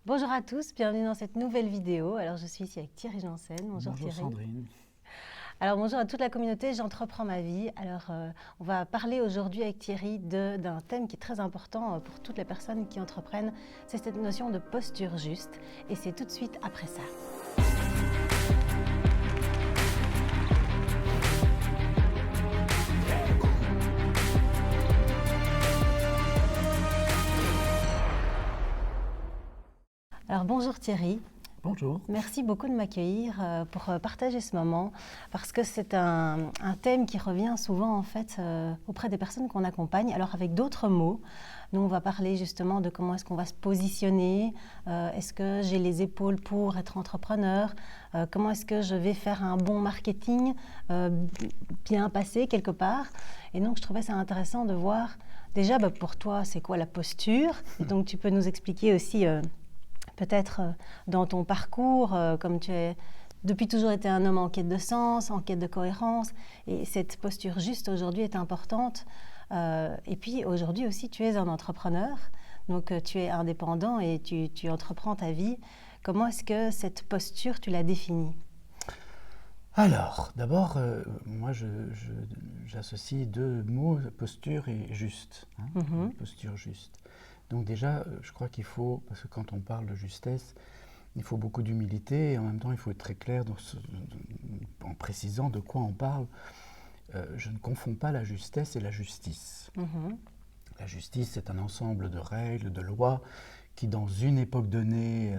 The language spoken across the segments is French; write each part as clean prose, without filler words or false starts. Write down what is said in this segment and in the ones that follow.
Bonjour à tous, bienvenue dans cette nouvelle vidéo. Alors je suis ici avec Thierry Janssen. Bonjour Bonjour Thierry. Sandrine. Alors bonjour à toute la communauté, j'entreprends ma vie. Alors on va parler aujourd'hui avec Thierry d'un thème qui est très important pour toutes les personnes qui entreprennent. C'est cette notion de posture juste et c'est tout de suite après ça. Alors bonjour Thierry. Bonjour. Merci beaucoup de m'accueillir pour partager ce moment parce que c'est un thème qui revient souvent en fait auprès des personnes qu'on accompagne, alors avec d'autres mots. Nous, on va parler justement de comment est-ce qu'on va se positionner, est-ce que j'ai les épaules pour être entrepreneur, comment est-ce que je vais faire un bon marketing bien passé quelque part. Et donc, je trouvais ça intéressant de voir déjà pour toi, c'est quoi la posture. Et donc, tu peux nous expliquer aussi peut-être dans ton parcours, comme tu es depuis toujours été un homme en quête de sens, en quête de cohérence, et cette posture juste aujourd'hui est importante. Et puis aujourd'hui aussi, tu es un entrepreneur, donc tu es indépendant et tu entreprends ta vie. Comment est-ce que cette posture, tu la définis ? Alors, d'abord, moi j'associe deux mots, posture et juste. Posture juste. Donc déjà, je crois qu'il faut, parce que quand on parle de justesse, il faut beaucoup d'humilité et en même temps il faut être très clair en précisant de quoi on parle. Je ne confonds pas la justesse et la justice. La justice, c'est un ensemble de règles, de lois qui, dans une époque donnée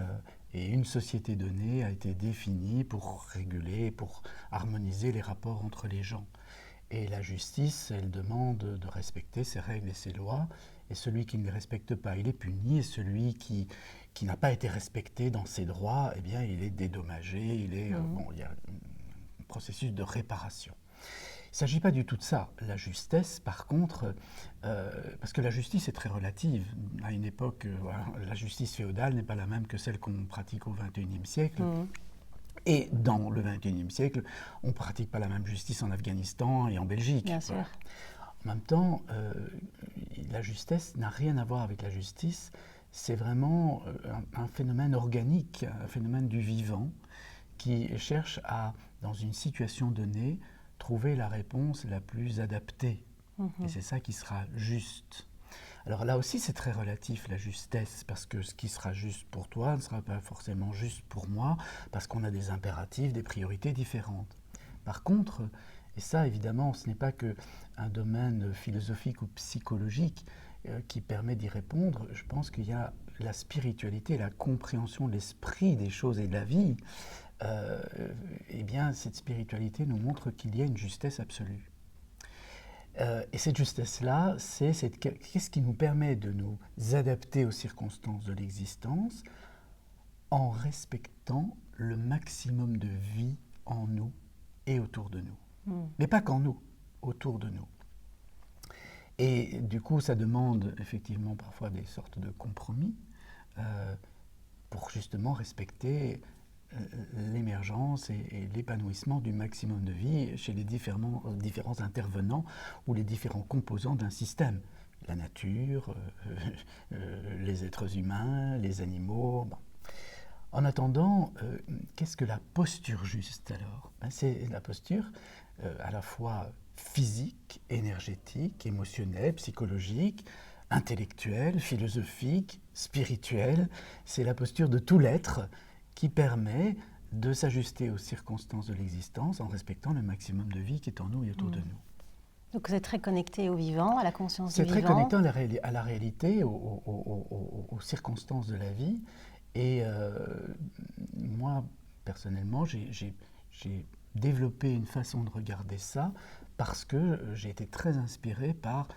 et une société donnée, a été définie pour réguler, pour harmoniser les rapports entre les gens. Et la justice, elle demande de respecter ces règles et ces lois, et celui qui ne les respecte pas, il est puni, et celui qui n'a pas été respecté dans ses droits, eh bien, il est dédommagé, il y a un processus de réparation. Il ne s'agit pas du tout de ça. La justesse, par contre, parce que la justice est très relative. À une époque, la justice féodale n'est pas la même que celle qu'on pratique au XXIe siècle. Et dans le XXIe siècle, on ne pratique pas la même justice en Afghanistan et en Belgique. Bien sûr. En même temps, la justesse n'a rien à voir avec la justice. C'est vraiment un phénomène organique, un phénomène du vivant qui cherche à, dans une situation donnée, trouver la réponse la plus adaptée. Et c'est ça qui sera juste. Alors là aussi, c'est très relatif, la justesse, parce que ce qui sera juste pour toi ne sera pas forcément juste pour moi, parce qu'on a des impératifs, des priorités différentes. Par contre, et ça évidemment, ce n'est pas qu'un domaine philosophique ou psychologique qui permet d'y répondre, je pense qu'il y a la spiritualité, la compréhension de l'esprit des choses et de la vie. Eh bien, cette spiritualité nous montre qu'il y a une justesse absolue. Et cette justesse-là, qu'est-ce qui nous permet de nous adapter aux circonstances de l'existence en respectant le maximum de vie en nous et autour de nous. Mais pas qu'en nous, autour de nous. Et du coup, ça demande effectivement parfois des sortes de compromis pour justement respecter l'émergence et l'épanouissement du maximum de vie chez les différents intervenants ou les différents composants d'un système. La nature, les êtres humains, les animaux. Bon. En attendant, qu'est-ce que la posture juste alors ? C'est la posture à la fois physique, énergétique, émotionnelle, psychologique, intellectuelle, philosophique, spirituelle. C'est la posture de tout l'être qui permet de s'ajuster aux circonstances de l'existence en respectant le maximum de vie qui est en nous et autour de nous. Donc vous êtes très connecté au vivant, à la conscience du vivant. C'est très connecté à la réalité, aux circonstances de la vie. Et moi, personnellement, j'ai développé une façon de regarder ça parce que j'ai été très inspiré par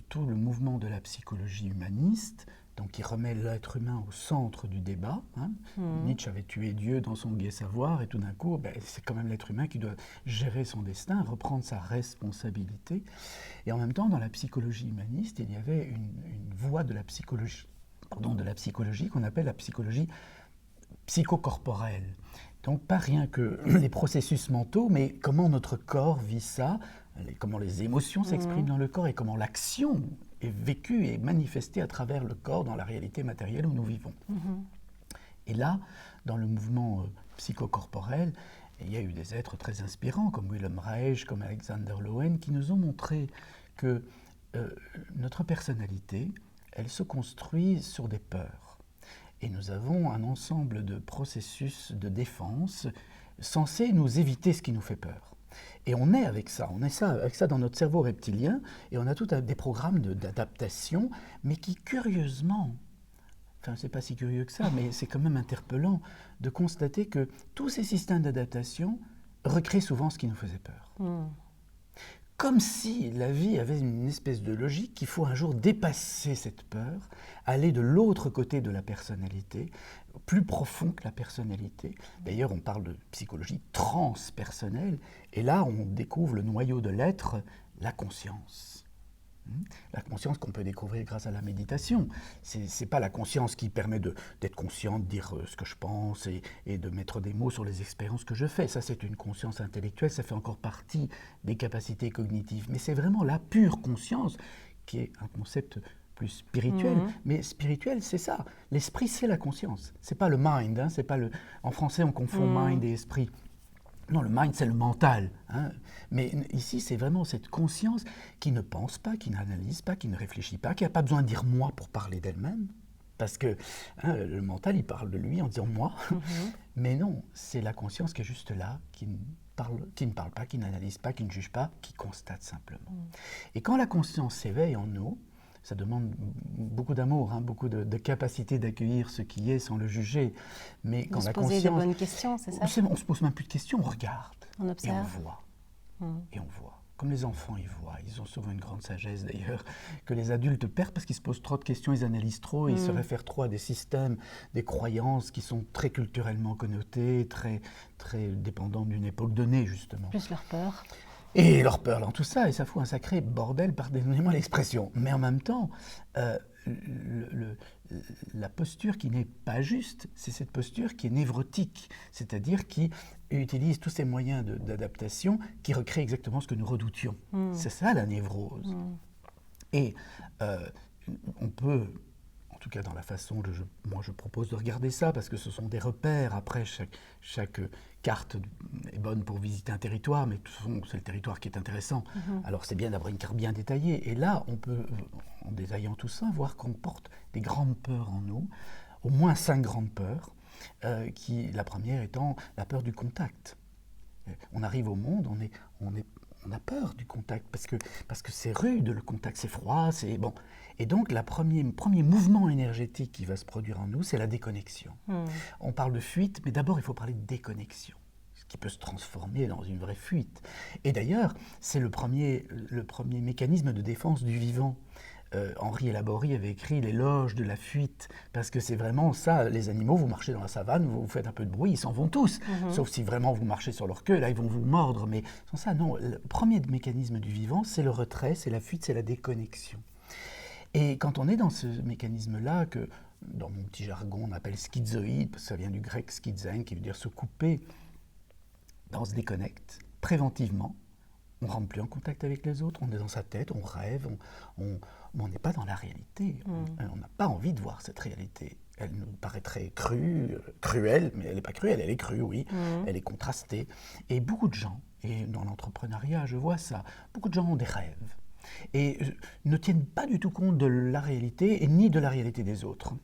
tout le mouvement de la psychologie humaniste, donc qui remet l'être humain au centre du débat. Nietzsche avait tué Dieu dans son gai savoir, et tout d'un coup, c'est quand même l'être humain qui doit gérer son destin, reprendre sa responsabilité. Et en même temps, dans la psychologie humaniste, il y avait une voie de la psychologie qu'on appelle la psychologie psychocorporelle. Donc pas rien que les processus mentaux, mais comment notre corps vit ça, comment les émotions s'expriment dans le corps et comment l'action est vécue et manifestée à travers le corps dans la réalité matérielle où nous vivons. Et là, dans le mouvement psychocorporel, il y a eu des êtres très inspirants comme Wilhelm Reich, comme Alexander Lowen, qui nous ont montré que notre personnalité, elle se construit sur des peurs. Et nous avons un ensemble de processus de défense censés nous éviter ce qui nous fait peur. Et on est avec ça, avec ça dans notre cerveau reptilien, et on a tout des programmes d'adaptation, mais qui curieusement, enfin c'est pas si curieux que ça, mais c'est quand même interpellant de constater que tous ces systèmes d'adaptation recréent souvent ce qui nous faisait peur. Comme si la vie avait une espèce de logique qu'il faut un jour dépasser cette peur, aller de l'autre côté de la personnalité, plus profond que la personnalité. D'ailleurs, on parle de psychologie transpersonnelle, et là, on découvre le noyau de l'être, la conscience. La conscience qu'on peut découvrir grâce à la méditation. Ce n'est pas la conscience qui permet d'être conscient, de dire ce que je pense et de mettre des mots sur les expériences que je fais. Ça, c'est une conscience intellectuelle, ça fait encore partie des capacités cognitives. Mais c'est vraiment la pure conscience qui est un concept plus spirituel. Mais spirituel, c'est ça. L'esprit, c'est la conscience. Ce n'est pas le mind. Hein, c'est pas le... En français, on confond mind et esprit. Non, le mind, c'est le mental. Hein. Mais ici, c'est vraiment cette conscience qui ne pense pas, qui n'analyse pas, qui ne réfléchit pas, qui n'a pas besoin de dire « moi » pour parler d'elle-même. Parce que le mental, il parle de lui en disant « moi ». Mais non, c'est la conscience qui est juste là, qui ne parle pas, qui n'analyse pas, qui ne juge pas, qui constate simplement. Et quand la conscience s'éveille en nous, ça demande beaucoup d'amour, hein, beaucoup de capacité d'accueillir ce qui est sans le juger. Mais quand la conscience... Se poser des bonnes questions, c'est ça? On ne se pose même plus de questions, on regarde. On observe. Et on voit. Et on voit. Comme les enfants, ils voient. Ils ont souvent une grande sagesse d'ailleurs, que les adultes perdent parce qu'ils se posent trop de questions, ils analysent trop, ils se réfèrent trop à des systèmes, des croyances qui sont très culturellement connotées, très, très dépendantes d'une époque donnée, justement. Plus leur peur. Et leur peur dans tout ça, et ça fout un sacré bordel, pardonnez-moi l'expression. Mais en même temps, la posture qui n'est pas juste, c'est cette posture qui est névrotique, c'est-à-dire qui utilise tous ces moyens d'adaptation qui recréent exactement ce que nous redoutions. C'est ça la névrose. Et on peut, en tout cas dans la façon dont moi je propose de regarder ça, parce que ce sont des repères, après chaque carte est bonne pour visiter un territoire, mais c'est le territoire qui est intéressant. Alors c'est bien d'avoir une carte bien détaillée, et là on peut, en détaillant tout ça, voir qu'on porte des grandes peurs en nous, au moins 5 grandes peurs, la première étant la peur du contact. On arrive au monde, on a peur du contact, parce que c'est rude le contact, c'est froid, c'est bon. Et donc le premier mouvement énergétique qui va se produire en nous, c'est la déconnexion. On parle de fuite, mais d'abord il faut parler de déconnexion, ce qui peut se transformer dans une vraie fuite. Et d'ailleurs, c'est le premier mécanisme de défense du vivant. Henri Laborie avait écrit l'éloge de la fuite, parce que c'est vraiment ça, les animaux, vous marchez dans la savane, vous faites un peu de bruit, ils s'en vont tous, sauf si vraiment vous marchez sur leur queue, là ils vont vous mordre, mais sans ça, non, le premier mécanisme du vivant, c'est le retrait, c'est la fuite, c'est la déconnexion. Et quand on est dans ce mécanisme-là, que dans mon petit jargon on appelle schizoïde, parce que ça vient du grec schizen, qui veut dire se couper, on se déconnecte préventivement, on ne rentre plus en contact avec les autres, on est dans sa tête, on rêve, on n'est pas dans la réalité. On n'a pas envie de voir cette réalité. Elle nous paraîtrait cruelle, mais elle n'est pas cruelle, elle est crue, oui. Elle est contrastée. Et beaucoup de gens, et dans l'entrepreneuriat, je vois ça, beaucoup de gens ont des rêves et ne tiennent pas du tout compte de la réalité et ni de la réalité des autres.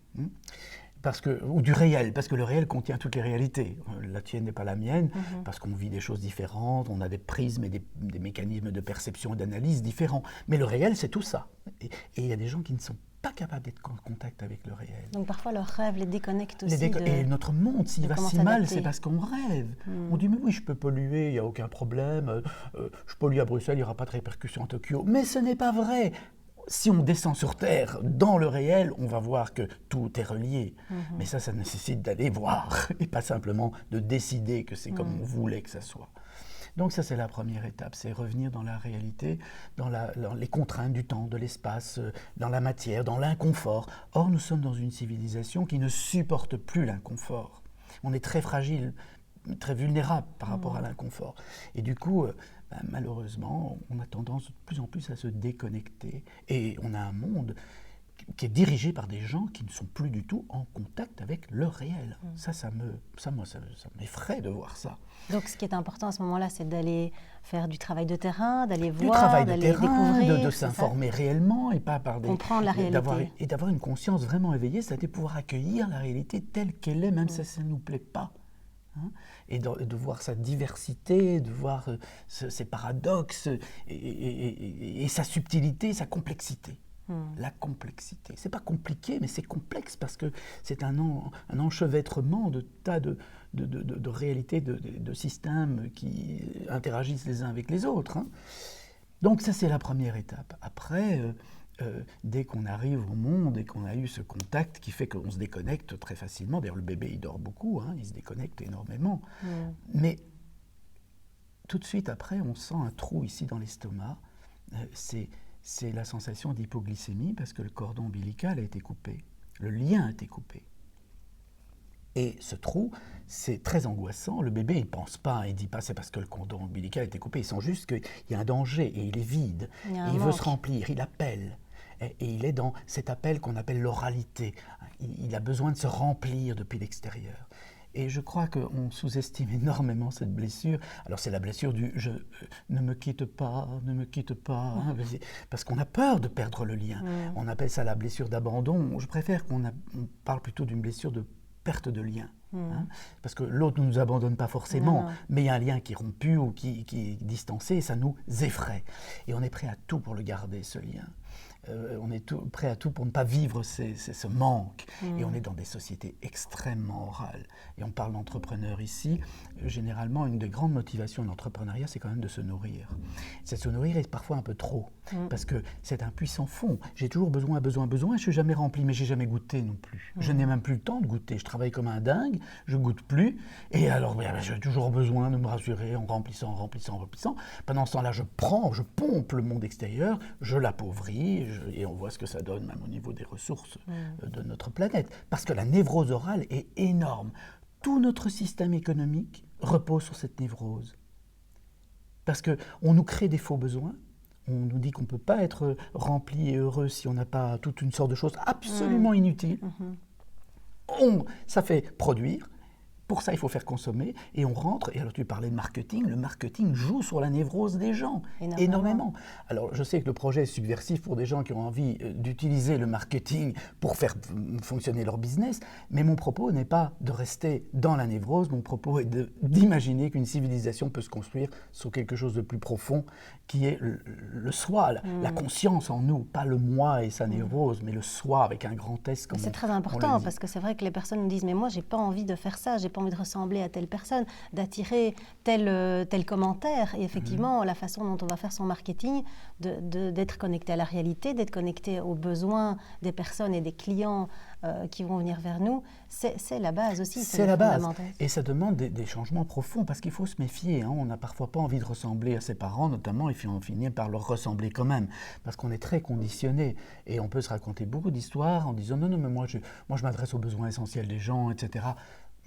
Ou du réel, parce que le réel contient toutes les réalités. La tienne n'est pas la mienne, parce qu'on vit des choses différentes, on a des prismes et des mécanismes de perception et d'analyse différents. Mais le réel, c'est tout ça. Et il y a des gens qui ne sont pas capables d'être en contact avec le réel. Donc parfois leurs rêves les déconnectent aussi. Et notre monde, s'il va si mal, c'est parce qu'on rêve. On dit, mais oui, je peux polluer, il n'y a aucun problème. Je pollue à Bruxelles, il n'y aura pas de répercussions à Tokyo. Mais ce n'est pas vrai. Si on descend sur Terre, dans le réel, on va voir que tout est relié. Mais ça nécessite d'aller voir et pas simplement de décider que c'est comme on voulait que ça soit. Donc ça, c'est la première étape, c'est revenir dans la réalité, dans les contraintes du temps, de l'espace, dans la matière, dans l'inconfort. Or, nous sommes dans une civilisation qui ne supporte plus l'inconfort. On est très fragile, très vulnérable par rapport à l'inconfort. Et du coup, malheureusement, on a tendance de plus en plus à se déconnecter. Et on a un monde qui est dirigé par des gens qui ne sont plus du tout en contact avec le réel. Ça m'effraie de voir ça. Donc ce qui est important à ce moment-là, c'est d'aller faire du travail de terrain, d'aller Du voir, travail de d'aller terrain, découvrir, de s'informer réellement et pas par des... comprendre la réalité. Et d'avoir une conscience vraiment éveillée, c'est-à-dire pouvoir accueillir la réalité telle qu'elle est, même si ça ne nous plaît pas. Hein, et de voir sa diversité, de voir ses paradoxes et sa subtilité, sa complexité. La complexité. C'est pas compliqué, mais c'est complexe parce que c'est un enchevêtrement de tas de réalités, de systèmes qui interagissent les uns avec les autres. Hein. Donc ça, c'est la première étape. Après, dès qu'on arrive au monde et qu'on a eu ce contact qui fait qu'on se déconnecte très facilement, d'ailleurs le bébé il dort beaucoup, hein, il se déconnecte énormément, mais tout de suite après, on sent un trou ici dans l'estomac. C'est la sensation d'hypoglycémie parce que le cordon ombilical a été coupé, le lien a été coupé. Et ce trou, c'est très angoissant. Le bébé, il ne pense pas, il ne dit pas c'est parce que le cordon ombilical a été coupé. Il sent juste qu'il y a un danger et il est vide. Il veut se remplir, il appelle. Et il est dans cet appel qu'on appelle l'oralité. Il a besoin de se remplir depuis l'extérieur. Et je crois qu'on sous-estime énormément cette blessure. Alors c'est la blessure du « ne me quitte pas, ne me quitte pas hein, », parce qu'on a peur de perdre le lien. On appelle ça la blessure d'abandon. Je préfère qu'on parle plutôt d'une blessure de perte de lien. Hein, parce que l'autre ne nous abandonne pas forcément, mais il y a un lien qui est rompu ou qui est distancé et ça nous effraie. Et on est prêt à tout pour le garder, ce lien. On est prêt à tout pour ne pas vivre ce manque. Et on est dans des sociétés extrêmement orales. Et on parle d'entrepreneurs ici. Généralement, une des grandes motivations de l'entrepreneuriat, c'est quand même de se nourrir. C'est se nourrir est parfois un peu trop, parce que c'est un puissant fond. J'ai toujours besoin, je ne suis jamais rempli, mais je n'ai jamais goûté non plus. Je n'ai même plus le temps de goûter. Je travaille comme un dingue, je ne goûte plus. Et alors, j'ai toujours besoin de me rassurer en remplissant. Pendant ce temps-là, je pompe le monde extérieur, je l'appauvris, et on voit ce que ça donne même au niveau des ressources de notre planète. Parce que la névrose orale est énorme. Tout notre système économique repose sur cette névrose. Parce qu'on nous crée des faux besoins, on nous dit qu'on ne peut pas être rempli et heureux si on n'a pas toute une sorte de choses absolument inutiles. Ça fait produire. Pour ça, il faut faire consommer, et on rentre, et alors tu parlais de marketing, le marketing joue sur la névrose des gens, énormément. Alors je sais que le projet est subversif pour des gens qui ont envie d'utiliser le marketing pour faire fonctionner leur business, mais mon propos n'est pas de rester dans la névrose, mon propos est d'imaginer qu'une civilisation peut se construire sur quelque chose de plus profond, qui est le soi, la conscience en nous, pas le moi et sa névrose, mais le soi avec un grand S. C'est très important, parce que c'est vrai que les personnes nous disent « mais moi, j'ai pas envie de faire ça, j'ai pas envie de ressembler à telle personne, d'attirer tel commentaire ». Et effectivement, la façon dont on va faire son marketing, d'être connecté à la réalité, d'être connecté aux besoins des personnes et des clients qui vont venir vers nous, c'est la base aussi. C'est la base. Et ça demande des changements profonds, parce qu'il faut se méfier. Hein. On n'a parfois pas envie de ressembler à ses parents, notamment, et puis on finit par leur ressembler quand même, parce qu'on est très conditionné. Et on peut se raconter beaucoup d'histoires en disant « non, mais moi je m'adresse aux besoins essentiels des gens, etc. »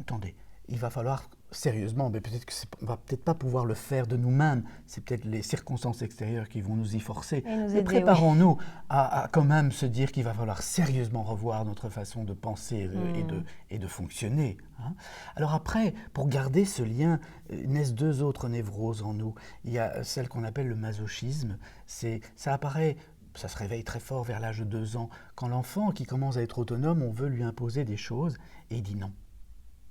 Attendez, il va falloir sérieusement, mais peut-être qu'on ne va peut-être pas pouvoir le faire de nous-mêmes, c'est peut-être les circonstances extérieures qui vont nous y forcer. Mais préparons-nous à quand même se dire qu'il va falloir sérieusement revoir notre façon de penser et de fonctionner. Hein. Alors après, pour garder ce lien, naissent deux autres névroses en nous. Il y a celle qu'on appelle le masochisme. Ça apparaît... Ça se réveille très fort vers l'âge de 2 ans. Quand l'enfant qui commence à être autonome, on veut lui imposer des choses et il dit non.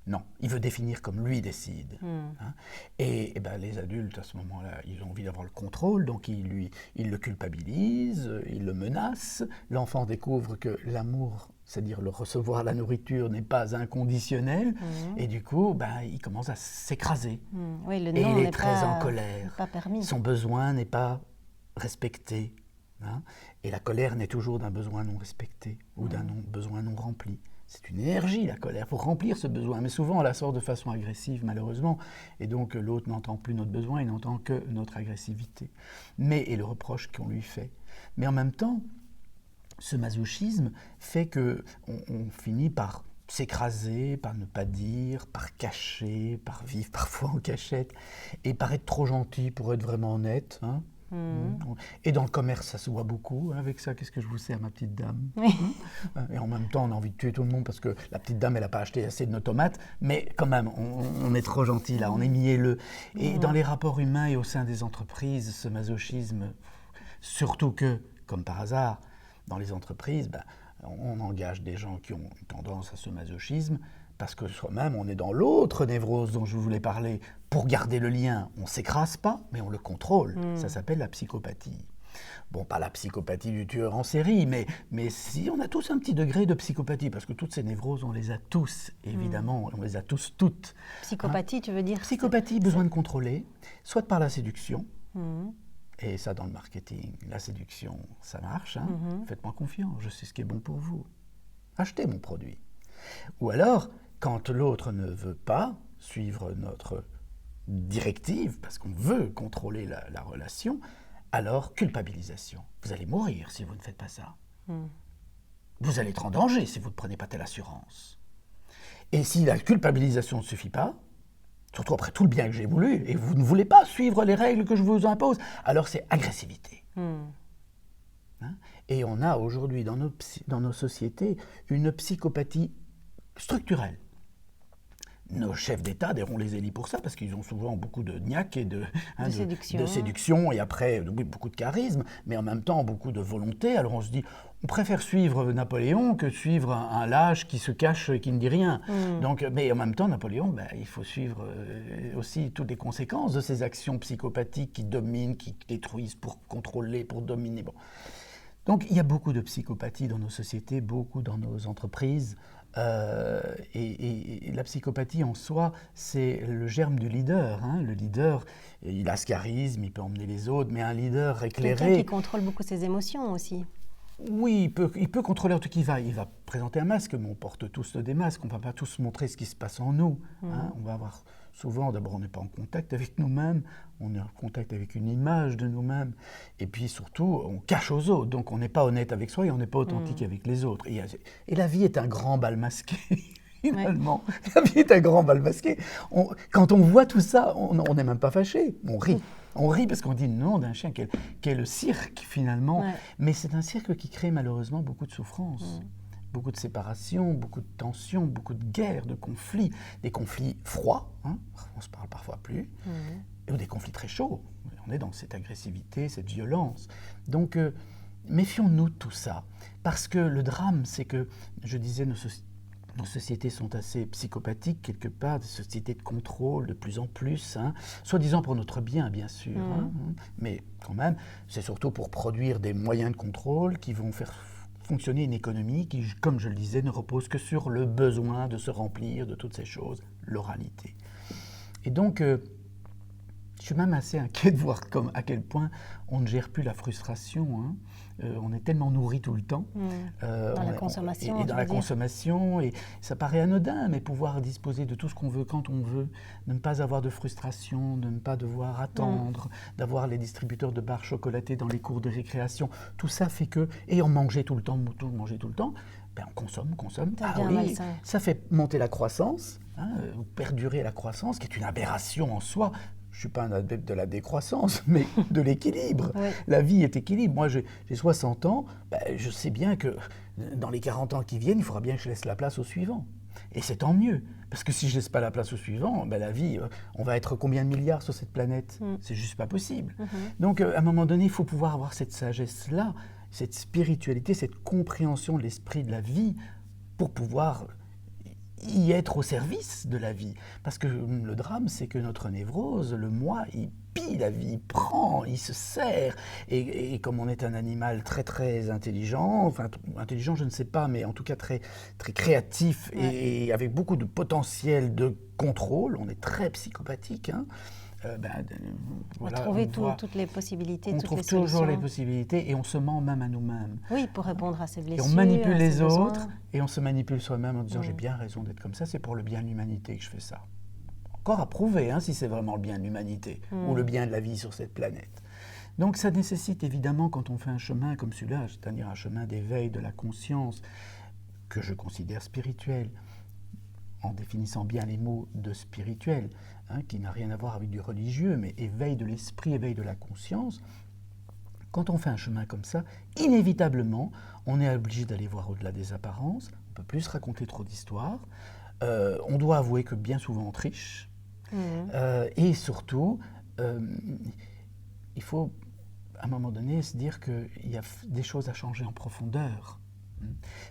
Non, il veut définir comme lui décide. Hein. Et les adultes, à ce moment-là, ils ont envie d'avoir le contrôle, donc ils le culpabilisent, ils le menacent. L'enfant découvre que l'amour, c'est-à-dire le recevoir la nourriture, n'est pas inconditionnel. Et du coup, il commence à s'écraser. Oui, le et non il est très en colère. Pas permis. Son besoin n'est pas respecté. Hein. Et la colère naît toujours d'un besoin non respecté ou d'un besoin non rempli. C'est une énergie, la colère, pour remplir ce besoin. Mais souvent, on la sort de façon agressive, malheureusement. Et donc, l'autre n'entend plus notre besoin, il n'entend que notre agressivité. Et le reproche qu'on lui fait. Mais en même temps, ce masochisme fait qu'on finit par s'écraser, par ne pas dire, par cacher, par vivre parfois en cachette, et par être trop gentil pour être vraiment honnête. Hein. Et dans le commerce, ça se voit beaucoup. Avec ça, qu'est-ce que je vous sers, ma petite dame? Oui. Et en même temps, on a envie de tuer tout le monde parce que la petite dame, elle n'a pas acheté assez de nos tomates. Mais quand même, on est trop gentil là, on est mielleux. Et dans les rapports humains et au sein des entreprises, ce masochisme, surtout que, comme par hasard, dans les entreprises, on engage des gens qui ont tendance à ce masochisme parce que soi-même, on est dans l'autre névrose dont je voulais parler. Pour garder le lien, on ne s'écrase pas, mais on le contrôle. Ça s'appelle la psychopathie. Bon, pas la psychopathie du tueur en série, mais si on a tous un petit degré de psychopathie, parce que toutes ces névroses, on les a tous, évidemment, on les a tous toutes. Psychopathie, tu veux dire? Psychopathie, besoin de contrôler, soit par la séduction, et ça dans le marketing, la séduction, ça marche, faites-moi confiance, je sais ce qui est bon pour vous. Achetez mon produit. Ou alors, quand l'autre ne veut pas suivre notre directive, parce qu'on veut contrôler la relation, alors culpabilisation. Vous allez mourir si vous ne faites pas ça. Vous allez être en danger si vous ne prenez pas telle assurance. Et si la culpabilisation ne suffit pas, surtout après tout le bien que j'ai voulu, et vous ne voulez pas suivre les règles que je vous impose, alors c'est agressivité. Et on a aujourd'hui dans nos sociétés une psychopathie structurelle. Nos chefs d'État, d'ailleurs on les élit pour ça, parce qu'ils ont souvent beaucoup de niaque et de séduction, et après beaucoup de charisme, mais en même temps beaucoup de volonté. Alors on se dit, on préfère suivre Napoléon que suivre un lâche qui se cache et qui ne dit rien. Donc, mais en même temps, Napoléon, il faut suivre aussi toutes les conséquences de ces actions psychopathiques qui dominent, qui détruisent pour contrôler, pour dominer. Bon. Donc il y a beaucoup de psychopathie dans nos sociétés, beaucoup dans nos entreprises. Et la psychopathie en soi, c'est le germe du leader. Le leader, il a ce charisme, il peut emmener les autres, mais un leader éclairé... Quelqu'un qui contrôle beaucoup ses émotions aussi. Oui, il peut contrôler, en tout cas, il va présenter un masque, mais on porte tous des masques, on ne va pas tous montrer ce qui se passe en nous. On va avoir souvent, d'abord, on n'est pas en contact avec nous-mêmes, on est en contact avec une image de nous-mêmes, et puis surtout, on cache aux autres, donc on n'est pas honnête avec soi et on n'est pas authentique avec les autres. Et la vie est un grand bal masqué. Finalement, la vie est un grand bal masqué. Quand on voit tout ça, on n'est même pas fâché, on rit. On rit parce qu'on dit non d'un chien, quel cirque finalement. Mais c'est un cirque qui crée malheureusement beaucoup de souffrance, beaucoup de séparation, beaucoup de tensions, beaucoup de guerres, de conflits. Des conflits froids, on ne se parle parfois plus, ou des conflits très chauds. On est dans cette agressivité, cette violence. Donc méfions-nous de tout ça. Parce que le drame, c'est que, je disais, nos sociétés sont assez psychopathiques, quelque part, des sociétés de contrôle de plus en plus, soi-disant pour notre bien, bien sûr, mais quand même, c'est surtout pour produire des moyens de contrôle qui vont faire fonctionner une économie qui, comme je le disais, ne repose que sur le besoin de se remplir de toutes ces choses, l'oralité. Et donc, je suis même assez inquiet de voir à quel point on ne gère plus la frustration. On est tellement nourri tout le temps. Dans la consommation. Et dans la consommation, et ça paraît anodin, mais pouvoir disposer de tout ce qu'on veut quand on veut, de ne pas avoir de frustration, de ne pas devoir attendre, d'avoir les distributeurs de barres chocolatées dans les cours de récréation, tout ça fait que, et en manger tout le temps, on consomme. Ça fait monter la croissance, ou perdurer la croissance, qui est une aberration en soi. Je ne suis pas un adepte de la décroissance, mais de l'équilibre. La vie est équilibre. Moi, j'ai 60 ans, je sais bien que dans les 40 ans qui viennent, il faudra bien que je laisse la place au suivant. Et c'est tant mieux, parce que si je ne laisse pas la place au suivant, la vie, on va être combien de milliards sur cette planète? C'est juste pas possible. Donc, à un moment donné, il faut pouvoir avoir cette sagesse-là, cette spiritualité, cette compréhension de l'esprit de la vie, pour pouvoir y être au service de la vie. Parce que le drame, c'est que notre névrose, le moi, il pille la vie, il prend, il se sert. Et comme on est un animal très très intelligent, enfin intelligent je ne sais pas, mais en tout cas très, très créatif et avec beaucoup de potentiel de contrôle, on est très psychopathique, on va trouver toutes les possibilités, on toutes trouve les solutions. toujours les possibilités et on se ment même à nous-mêmes. Oui, pour répondre à ses blessures. Et on manipule les autres et on se manipule soi-même en disant j'ai bien raison d'être comme ça, c'est pour le bien de l'humanité que je fais ça. Encore à prouver si c'est vraiment le bien de l'humanité ou le bien de la vie sur cette planète. Donc ça nécessite évidemment, quand on fait un chemin comme celui-là, c'est-à-dire un chemin d'éveil de la conscience, que je considère spirituel, en définissant bien les mots de spirituel, qui n'a rien à voir avec du religieux, mais éveil de l'esprit, éveil de la conscience, Quand on fait un chemin comme ça, inévitablement, on est obligé d'aller voir au-delà des apparences, on ne peut plus se raconter trop d'histoires, on doit avouer que bien souvent on triche, et surtout, il faut à un moment donné se dire qu'il y a des choses à changer en profondeur.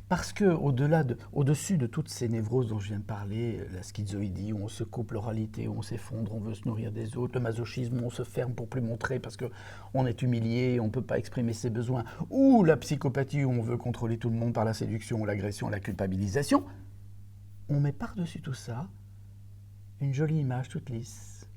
Parce qu'au-dessus de toutes ces névroses dont je viens de parler, la schizoïdie où on se coupe, l'oralité où on s'effondre, on veut se nourrir des autres, le masochisme où on se ferme pour plus montrer parce qu'on est humilié, on ne peut pas exprimer ses besoins, ou la psychopathie où on veut contrôler tout le monde par la séduction, l'agression, la culpabilisation, on met par-dessus tout ça une jolie image toute lisse,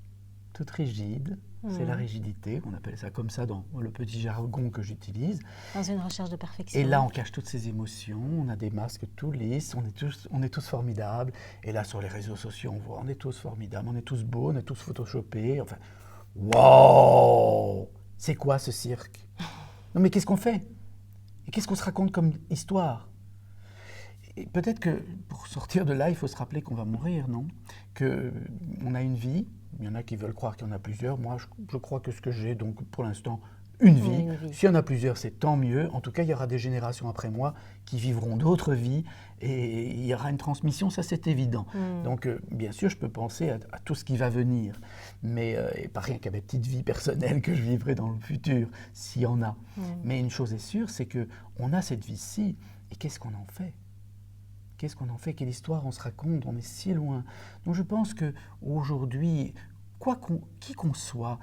toute rigide. C'est la rigidité, on appelle ça comme ça dans le petit jargon que j'utilise. Dans une recherche de perfection. Et là, on cache toutes ces émotions, on a des masques tout lisses, on est tous formidables. Et là, sur les réseaux sociaux, on voit, on est tous formidables, on est tous beaux, on est tous photoshopés. Enfin, wow! C'est quoi ce cirque? Non, mais qu'est-ce qu'on fait? Et qu'est-ce qu'on se raconte comme histoire? Et peut-être que pour sortir de là, il faut se rappeler qu'on va mourir, non? Qu'on a une vie. Il y en a qui veulent croire qu'il y en a plusieurs. Moi, je crois que ce que j'ai, donc pour l'instant, une vie. S'il y en a plusieurs, c'est tant mieux. En tout cas, il y aura des générations après moi qui vivront d'autres vies et il y aura une transmission, ça c'est évident. Donc, bien sûr, je peux penser à tout ce qui va venir, mais pas rien qu'à mes petites vies personnelles que je vivrai dans le futur, s'il y en a. Mais une chose est sûre, c'est qu'on a cette vie-ci, et qu'est-ce qu'on en fait? Qu'est-ce qu'on en fait? Quelle histoire on se raconte? On est si loin. Donc je pense qu'aujourd'hui, qui qu'on soit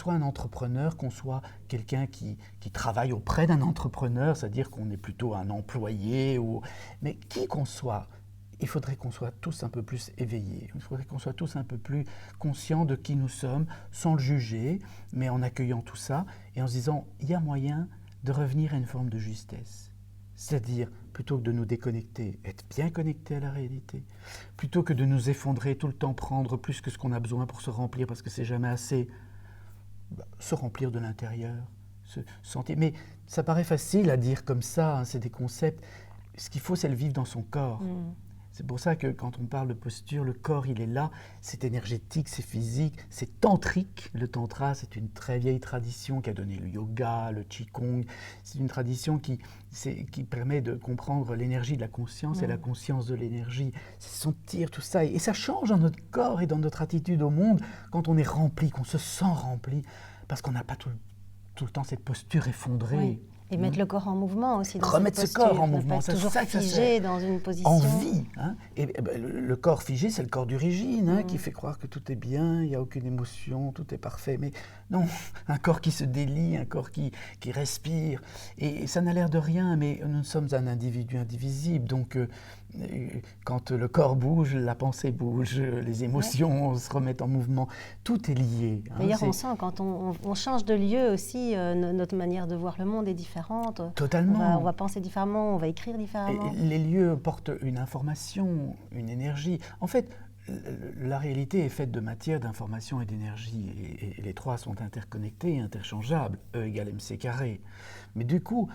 un entrepreneur, qu'on soit quelqu'un qui travaille auprès d'un entrepreneur, c'est-à-dire qu'on est plutôt un employé, mais qui qu'on soit, il faudrait qu'on soit tous un peu plus éveillés. Il faudrait qu'on soit tous un peu plus conscients de qui nous sommes, sans le juger, mais en accueillant tout ça et en se disant, il y a moyen de revenir à une forme de justesse. C'est-à-dire, plutôt que de nous déconnecter, être bien connecté à la réalité, plutôt que de nous effondrer tout le temps, prendre plus que ce qu'on a besoin pour se remplir, parce que c'est jamais assez, se remplir de l'intérieur, se sentir. Mais ça paraît facile à dire comme ça, hein, c'est des concepts. Ce qu'il faut, c'est le vivre dans son corps. C'est pour ça que quand on parle de posture, le corps, il est là, c'est énergétique, c'est physique, c'est tantrique. Le tantra, c'est une très vieille tradition qui a donné le yoga, le qigong. C'est une tradition qui permet de comprendre l'énergie de la conscience et la conscience de l'énergie. C'est sentir tout ça. Et ça change dans notre corps et dans notre attitude au monde quand on est rempli, qu'on se sent rempli, parce qu'on n'a pas tout le temps cette posture effondrée. Oui. Et mettre le corps en mouvement aussi. Remettre ce corps en mouvement, c'est toujours figé dans une position. En vie. Hein. Et le corps figé, c'est le corps d'origine, hein, qui fait croire que tout est bien, il n'y a aucune émotion, tout est parfait. Mais non, un corps qui se délie, un corps qui respire. Et ça n'a l'air de rien, mais nous sommes un individu indivisible. Donc, quand le corps bouge, la pensée bouge, les émotions se remettent en mouvement. Tout est lié. Hein. D'ailleurs, on sent quand on change de lieu aussi, notre manière de voir le monde est différente. Totalement. On va penser différemment, on va écrire différemment. Et les lieux portent une information, une énergie. En fait, la réalité est faite de matière, d'information et d'énergie. Et les trois sont interconnectés et interchangeables. E égale mc carré. Mais du coup,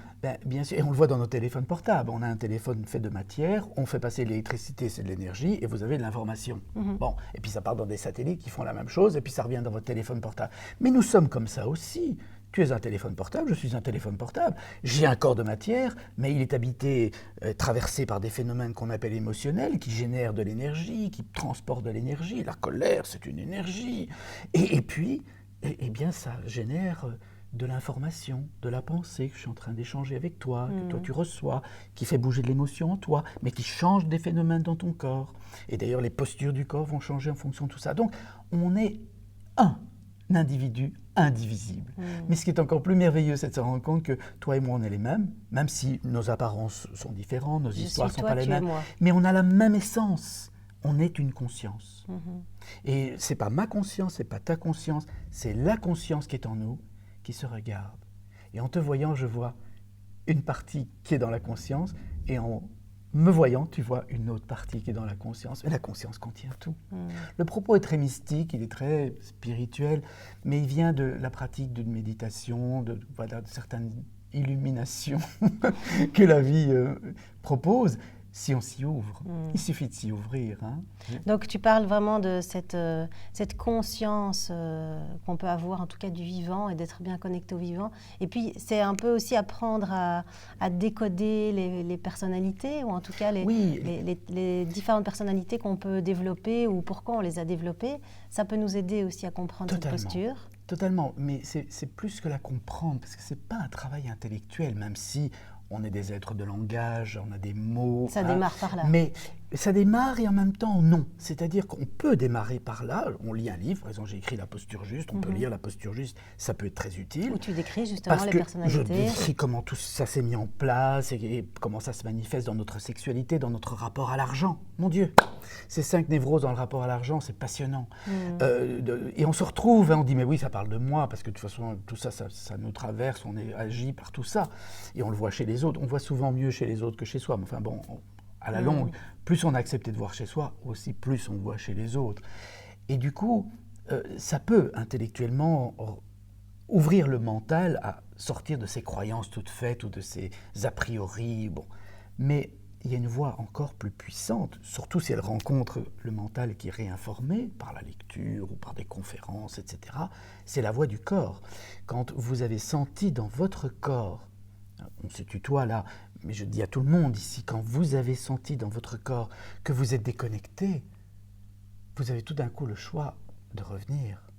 bien sûr, et on le voit dans nos téléphones portables, on a un téléphone fait de matière, on fait passer l'électricité, c'est de l'énergie, et vous avez de l'information. Bon, et puis ça part dans des satellites qui font la même chose, et puis ça revient dans votre téléphone portable. Mais nous sommes comme ça aussi. Tu es un téléphone portable, je suis un téléphone portable. J'ai un corps de matière, mais il est habité, traversé par des phénomènes qu'on appelle émotionnels, qui génèrent de l'énergie, qui transportent de l'énergie. La colère, c'est une énergie. Et puis, eh bien, ça génère de l'information, de la pensée que je suis en train d'échanger avec toi, que toi tu reçois, qui fait bouger de l'émotion en toi, mais qui change des phénomènes dans ton corps. Et d'ailleurs, les postures du corps vont changer en fonction de tout ça. Donc, on est un individu indivisible. Mais ce qui est encore plus merveilleux, c'est de se rendre compte que toi et moi, on est les mêmes, même si nos apparences sont différentes, nos histoires ne sont pas les mêmes, mais on a la même essence. On est une conscience. Et ce n'est pas ma conscience, ce n'est pas ta conscience, c'est la conscience qui est en nous, qui se regarde. Et en te voyant, je vois une partie qui est dans la conscience, et en me voyant, tu vois une autre partie qui est dans la conscience. Et la conscience contient tout. Le propos est très mystique, il est très spirituel, mais il vient de la pratique d'une méditation, de certaines illuminations que la vie propose. si on s'y ouvre. Il suffit de s'y ouvrir. Hein. Donc tu parles vraiment de cette conscience qu'on peut avoir, en tout cas du vivant, et d'être bien connecté au vivant. Et puis c'est un peu aussi apprendre à décoder les personnalités, ou en tout cas les différentes personnalités qu'on peut développer, ou pourquoi on les a développées. Ça peut nous aider aussi à comprendre cette posture. Totalement, mais c'est plus que la comprendre, parce que ce n'est pas un travail intellectuel, même si on est des êtres de langage, on a des mots. Ça démarre par là. Mais ça démarre et en même temps non. C'est-à-dire qu'on peut démarrer par là. On lit un livre, par exemple j'ai écrit La posture juste, on peut lire La posture juste, ça peut être très utile. Où tu décris justement parce les que personnalités. Je décris comment tout ça s'est mis en place et comment ça se manifeste dans notre sexualité, dans notre rapport à l'argent. Mon Dieu, ces 5 névroses dans le rapport à l'argent, c'est passionnant. Et on se retrouve, hein, on dit mais oui, ça parle de moi, parce que de toute façon, tout ça, ça nous traverse, on est agi par tout ça. Et on le voit chez les autres. On voit souvent mieux chez les autres que chez soi. Mais enfin bon, à la longue, plus on a accepté de voir chez soi, aussi plus on voit chez les autres. Et du coup, ça peut intellectuellement ouvrir le mental à sortir de ses croyances toutes faites ou de ses a priori. Bon. Mais il y a une voie encore plus puissante, surtout si elle rencontre le mental qui est réinformé par la lecture ou par des conférences, etc. C'est la voie du corps. Quand vous avez senti dans votre corps, on se tutoie là, mais je dis à tout le monde ici, quand vous avez senti dans votre corps que vous êtes déconnecté, vous avez tout d'un coup le choix de revenir.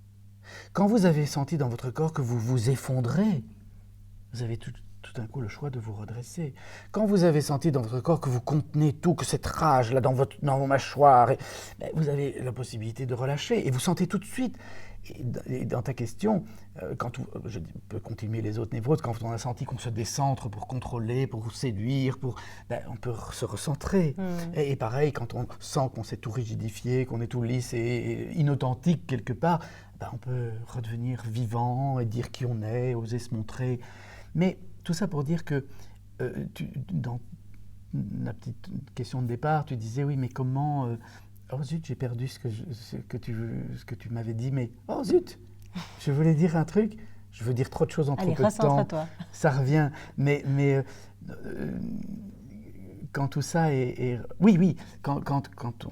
Quand vous avez senti dans votre corps que vous vous effondrez, vous avez tout d'un coup le choix de vous redresser. Quand vous avez senti dans votre corps que vous contenez tout, que cette rage là dans vos mâchoires, vous avez la possibilité de relâcher et vous sentez tout de suite. Et dans ta question, je peux continuer les autres névroses, quand on a senti qu'on se décentre pour contrôler, pour séduire, on peut se recentrer. Et pareil, quand on sent qu'on s'est tout rigidifié, qu'on est tout lisse et inauthentique quelque part, on peut redevenir vivant et dire qui on est, oser se montrer. Mais tout ça pour dire que dans la petite question de départ, tu disais oui, mais comment... oh zut, j'ai perdu ce que tu m'avais dit, mais oh zut, je voulais dire un truc, je veux dire trop de choses en trop peu de temps. Allez, recentre-toi. Ça revient, mais quand tout ça est... Oui, quand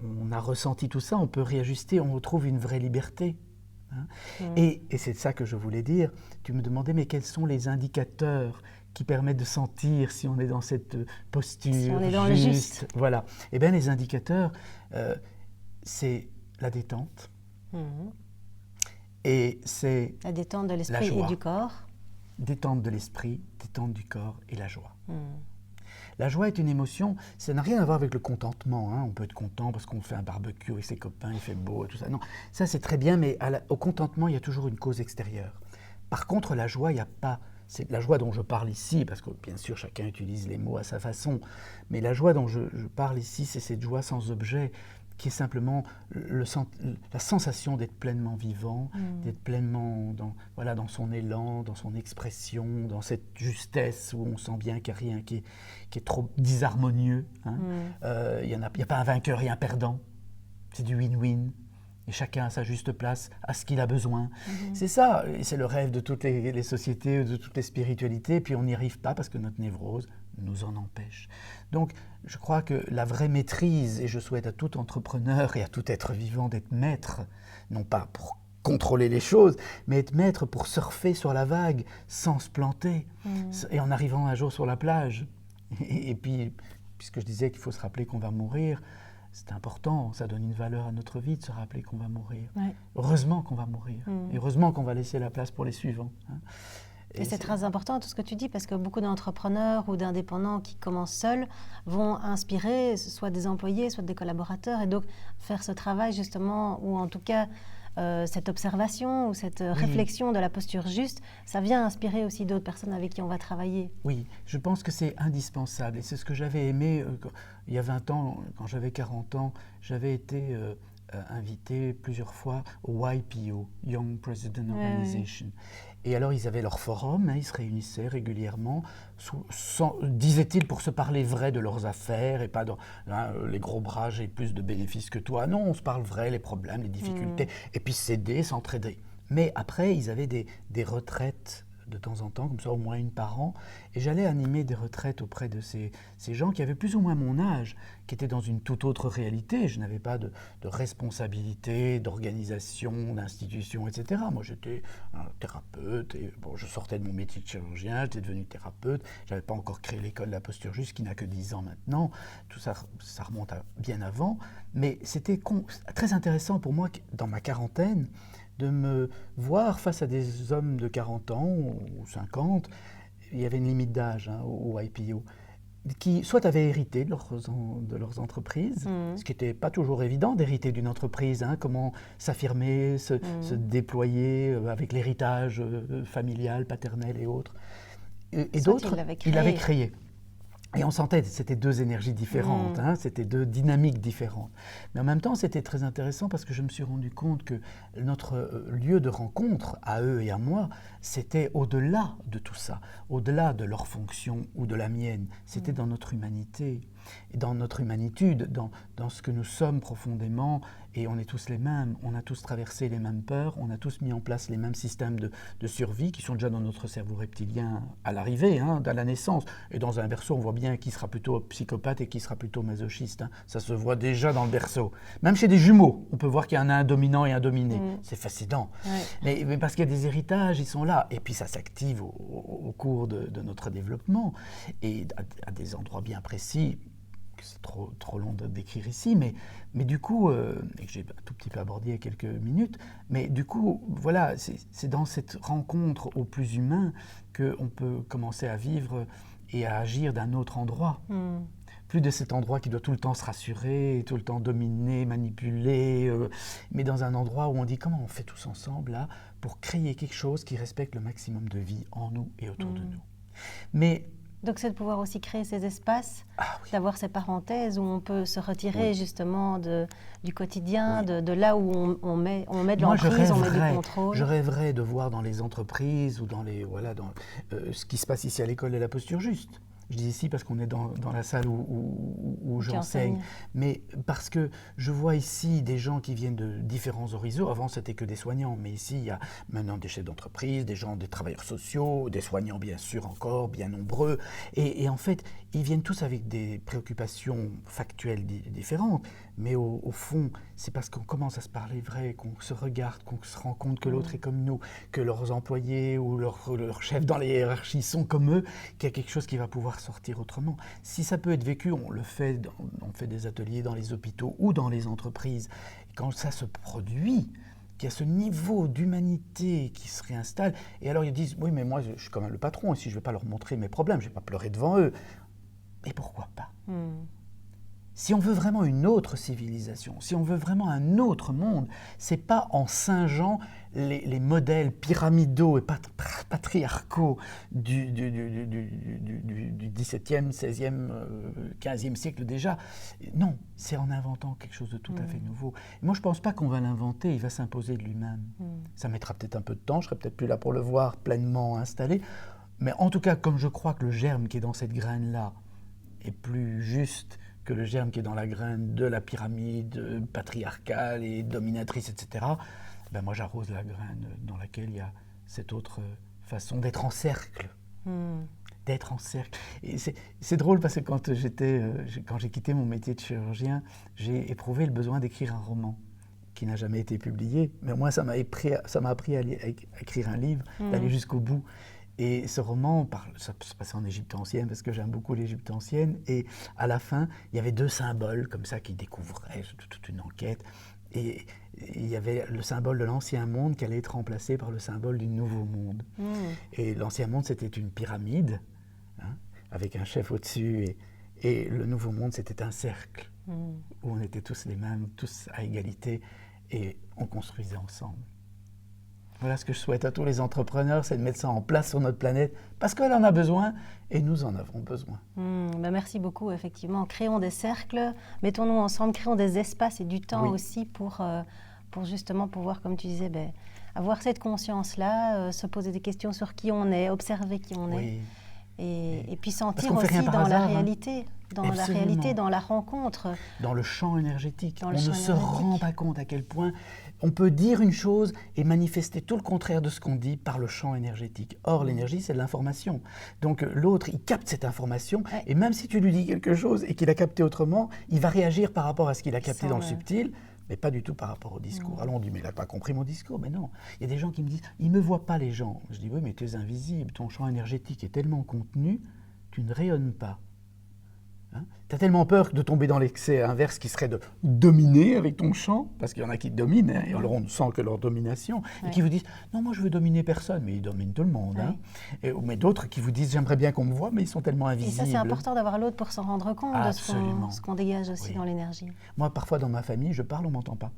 on a ressenti tout ça, on peut réajuster, on retrouve une vraie liberté. Hein. Et c'est ça que je voulais dire. Tu me demandais, mais quels sont les indicateurs qui permettent de sentir si on est dans cette posture si on est dans le juste. Voilà. Eh bien, les indicateurs, c'est la détente. Et c'est la détente de l'esprit et du corps. Détente de l'esprit, détente du corps et la joie. La joie est une émotion, ça n'a rien à voir avec le contentement. Hein. On peut être content parce qu'on fait un barbecue avec ses copains, il fait beau et tout ça. Non, ça c'est très bien, mais au contentement, il y a toujours une cause extérieure. Par contre, la joie, il n'y a pas... C'est la joie dont je parle ici, parce que bien sûr, chacun utilise les mots à sa façon, mais la joie dont je parle ici, c'est cette joie sans objet, qui est simplement la sensation d'être pleinement vivant, d'être pleinement dans son élan, dans son expression, dans cette justesse où on sent bien qu'il n'y a rien qui est trop disharmonieux. Hein. Il n'y a pas un vainqueur et un perdant, c'est du win-win. Et chacun a sa juste place, à ce qu'il a besoin. C'est ça, et c'est le rêve de toutes les sociétés, de toutes les spiritualités, et puis on n'y arrive pas parce que notre névrose nous en empêche. Donc, je crois que la vraie maîtrise, et je souhaite à tout entrepreneur et à tout être vivant d'être maître, non pas pour contrôler les choses, mais être maître pour surfer sur la vague sans se planter, et en arrivant un jour sur la plage. Et puis, puisque je disais qu'il faut se rappeler qu'on va mourir, c'est important, ça donne une valeur à notre vie de se rappeler qu'on va mourir. Ouais. Heureusement qu'on va mourir, et heureusement qu'on va laisser la place pour les suivants. Hein. Et c'est très important tout ce que tu dis, parce que beaucoup d'entrepreneurs ou d'indépendants qui commencent seuls vont inspirer soit des employés, soit des collaborateurs, et donc faire ce travail justement, ou en tout cas cette observation ou cette réflexion de la posture juste, ça vient inspirer aussi d'autres personnes avec qui on va travailler. Oui, je pense que c'est indispensable, et c'est ce que j'avais aimé il y a 20 ans, quand j'avais 40 ans, j'avais été invité plusieurs fois au YPO, Young President Organization. Et alors, ils avaient leur forum, hein, ils se réunissaient régulièrement, disait-il, pour se parler vrai de leurs affaires et pas dans les gros bras, j'ai plus de bénéfices que toi. Non, on se parle vrai, les problèmes, les difficultés, et puis s'aider, s'entraider. Mais après, ils avaient des retraites de temps en temps, comme ça au moins une par an, et j'allais animer des retraites auprès de ces gens qui avaient plus ou moins mon âge, qui étaient dans une toute autre réalité. Je n'avais pas de responsabilité, d'organisation, d'institution, etc. Moi, j'étais un thérapeute, et bon, je sortais de mon métier de chirurgien, j'étais devenu thérapeute, je n'avais pas encore créé l'école de la posture juste, qui n'a que 10 ans maintenant, tout ça, ça remonte à bien avant, mais c'était très intéressant pour moi, dans ma quarantaine, de me voir face à des hommes de 40 ans ou 50, il y avait une limite d'âge au IPO, qui soit avaient hérité de leurs entreprises, ce qui n'était pas toujours évident d'hériter d'une entreprise, comment s'affirmer, se déployer avec l'héritage familial, paternel et autres. Et d'autres, il l'avait créé. Et on sentait que c'était deux énergies différentes, c'était deux dynamiques différentes. Mais en même temps, c'était très intéressant parce que je me suis rendu compte que notre lieu de rencontre, à eux et à moi, c'était au-delà de tout ça, au-delà de leur fonction ou de la mienne. C'était dans notre humanité, et dans notre humanitude, dans ce que nous sommes profondément. Et on est tous les mêmes, on a tous traversé les mêmes peurs, on a tous mis en place les mêmes systèmes de survie qui sont déjà dans notre cerveau reptilien à l'arrivée, à la naissance. Et dans un berceau, on voit bien qui sera plutôt psychopathe et qui sera plutôt masochiste. Ça se voit déjà dans le berceau. Même chez des jumeaux, on peut voir qu'il y en a un dominant et un dominé. C'est fascinant. Ouais. Mais parce qu'il y a des héritages, ils sont là. Et puis ça s'active au cours de notre développement. Et à des endroits bien précis. C'est trop long de décrire ici, mais du coup, et que j'ai un tout petit peu abordé il y a quelques minutes, mais du coup, voilà, c'est dans cette rencontre au plus humain qu'on peut commencer à vivre et à agir d'un autre endroit. Plus de cet endroit qui doit tout le temps se rassurer, tout le temps dominer, manipuler, mais dans un endroit où on dit comment on fait tous ensemble là pour créer quelque chose qui respecte le maximum de vie en nous et autour de nous. Mais donc c'est de pouvoir aussi créer ces espaces, d'avoir ces parenthèses où on peut se retirer justement du quotidien, de là où on met de l'emprise, on met du contrôle. Je rêverais de voir dans les entreprises ou dans ce qui se passe ici à l'école de la posture juste. Je dis ici parce qu'on est dans la salle où j'enseigne, mais parce que je vois ici des gens qui viennent de différents horizons. Avant, c'était que des soignants, mais ici, il y a maintenant des chefs d'entreprise, des travailleurs sociaux, des soignants, bien sûr, encore, bien nombreux. Et en fait, ils viennent tous avec des préoccupations factuelles différentes, mais au fond, c'est parce qu'on commence à se parler vrai, qu'on se regarde, qu'on se rend compte que l'autre est comme nous, que leurs employés ou leurs chefs dans les hiérarchies sont comme eux, qu'il y a quelque chose qui va pouvoir sortir autrement. Si ça peut être vécu, on le fait, on fait des ateliers dans les hôpitaux ou dans les entreprises. Et quand ça se produit, qu'il y a ce niveau d'humanité qui se réinstalle, et alors ils disent, oui mais moi je suis quand même le patron, et si je ne vais pas leur montrer mes problèmes, je ne vais pas pleurer devant eux. Mais pourquoi pas ? Si on veut vraiment une autre civilisation, si on veut vraiment un autre monde, c'est pas en singeant les modèles pyramidaux et patriarcaux du XVIIe, XVIe, XVe siècle déjà. Non, c'est en inventant quelque chose de tout à fait nouveau. Et moi, je pense pas qu'on va l'inventer, il va s'imposer de lui-même. Ça mettra peut-être un peu de temps, je serai peut-être plus là pour le voir pleinement installé, mais en tout cas, comme je crois que le germe qui est dans cette graine-là est plus juste que le germe qui est dans la graine de la pyramide patriarcale et dominatrice, etc., ben moi j'arrose la graine dans laquelle il y a cette autre façon d'être en cercle. D'être en cercle. Et c'est drôle parce que quand j'ai quitté mon métier de chirurgien, j'ai éprouvé le besoin d'écrire un roman qui n'a jamais été publié, mais moi ça m'a appris à écrire un livre, d'aller jusqu'au bout. Et ce roman, ça se passait en Égypte ancienne, parce que j'aime beaucoup l'Égypte ancienne, et à la fin, il y avait deux symboles comme ça qui découvraient toute une enquête. Et il y avait le symbole de l'ancien monde qui allait être remplacé par le symbole du nouveau monde. Et l'ancien monde, c'était une pyramide, avec un chef au-dessus, et le nouveau monde, c'était un cercle, où on était tous les mêmes, tous à égalité, et on construisait ensemble. Voilà ce que je souhaite à tous les entrepreneurs, c'est de mettre ça en place sur notre planète, parce qu'elle en a besoin et nous en avons besoin. Merci beaucoup, effectivement. Créons des cercles, mettons-nous ensemble, créons des espaces et du temps aussi pour justement pouvoir, comme tu disais, avoir cette conscience-là, se poser des questions sur qui on est, observer qui on est. et puis sentir qu'on fait aussi rien par dans la hasard, hein. réalité, dans la Absolument. réalité, dans la rencontre. Dans le champ énergétique. Dans On le ne champ se énergétique. rend pas compte à quel point on peut dire une chose et manifester tout le contraire de ce qu'on dit par le champ énergétique. Or, l'énergie, c'est de l'information. Donc l'autre, il capte cette information, Ouais. et même si tu lui dis quelque chose et qu'il a capté autrement, il va réagir par rapport à ce qu'il a capté Sans dans le le- subtil, mais pas du tout par rapport au discours. Alors on dit, mais il n'a pas compris mon discours. Mais non, il y a des gens qui me disent, ils ne me voient pas les gens. Je dis, oui, mais tu es invisible, ton champ énergétique est tellement contenu, tu ne rayonnes pas. Hein, tu as tellement peur de tomber dans l'excès inverse qui serait de dominer avec ton champ, parce qu'il y en a qui dominent, hein, et alors on ne sent que leur domination, et qui vous disent « Non, moi je veux dominer personne », mais ils dominent tout le monde. Hein. Mais d'autres qui vous disent « J'aimerais bien qu'on me voie », mais ils sont tellement invisibles. Et ça, c'est important d'avoir l'autre pour s'en rendre compte de ce qu'on dégage aussi dans l'énergie. Moi, parfois dans ma famille, je parle, on ne m'entend pas.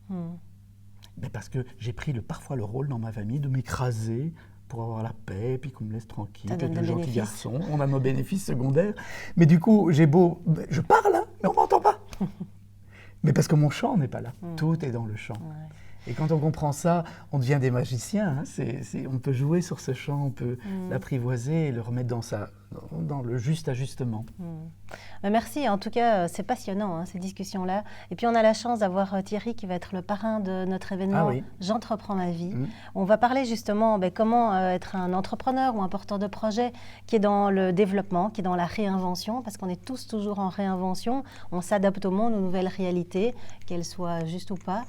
Hmm. Mais parce que j'ai pris parfois le rôle dans ma famille de m'écraser pour avoir la paix, puis qu'on me laisse tranquille, Ça donne quelques des gentils bénéfices. garçons, on a nos bénéfices secondaires. Mais du coup, je parle, hein, mais on ne m'entend pas. Mais parce que mon champ n'est pas là, tout est dans le champ. Ouais. Et quand on comprend ça, on devient des magiciens. Hein. On peut jouer sur ce champ, on peut l'apprivoiser et le remettre dans le juste ajustement. Merci, en tout cas, c'est passionnant, hein, ces discussions-là. Et puis on a la chance d'avoir Thierry qui va être le parrain de notre événement J'entreprends ma vie. On va parler justement comment être un entrepreneur ou un porteur de projet qui est dans le développement, qui est dans la réinvention, parce qu'on est tous toujours en réinvention. On s'adapte au monde, aux nouvelles réalités, qu'elles soient justes ou pas.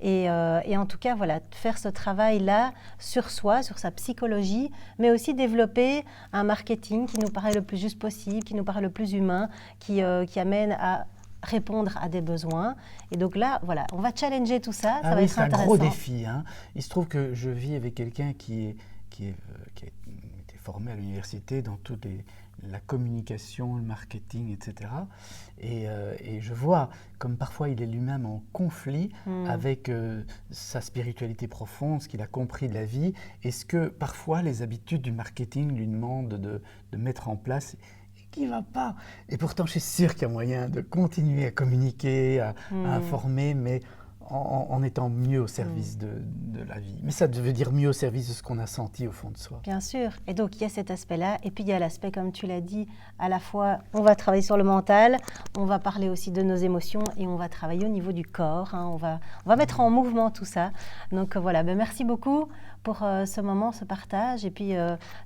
Et en tout cas, voilà, faire ce travail-là sur soi, sur sa psychologie, mais aussi développer un marketing qui nous paraît le plus juste possible, qui nous paraît le plus humain, qui amène à répondre à des besoins. Et donc là, voilà, on va challenger tout ça, ça va être intéressant. C'est un gros défi. Hein. Il se trouve que je vis avec quelqu'un qui a été formé à l'université dans toute la communication, le marketing, etc. Et je vois comme parfois il est lui-même en conflit avec sa spiritualité profonde, ce qu'il a compris de la vie, et ce que parfois les habitudes du marketing lui demandent de mettre en place et qui ne va pas. Et pourtant, je suis sûr qu'il y a moyen de continuer à communiquer, à informer, mais en étant mieux au service de la vie. Mais ça veut dire mieux au service de ce qu'on a senti au fond de soi. Bien sûr. Et donc, il y a cet aspect-là. Et puis, il y a l'aspect, comme tu l'as dit, à la fois, on va travailler sur le mental, on va parler aussi de nos émotions et on va travailler au niveau du corps. Hein. On va mettre en mouvement tout ça. Donc, voilà. Merci beaucoup pour ce moment, ce partage et puis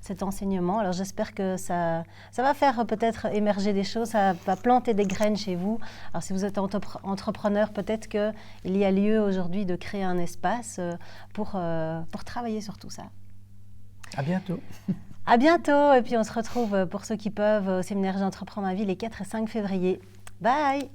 cet enseignement. Alors, j'espère que ça va faire peut-être émerger des choses, ça va planter des graines chez vous. Alors, si vous êtes entrepreneur, peut-être qu'il y a lieu aujourd'hui de créer un espace pour travailler sur tout ça. À bientôt. À bientôt. Et puis, on se retrouve pour ceux qui peuvent au séminaire J'entreprends ma vie les 4 et 5 février. Bye!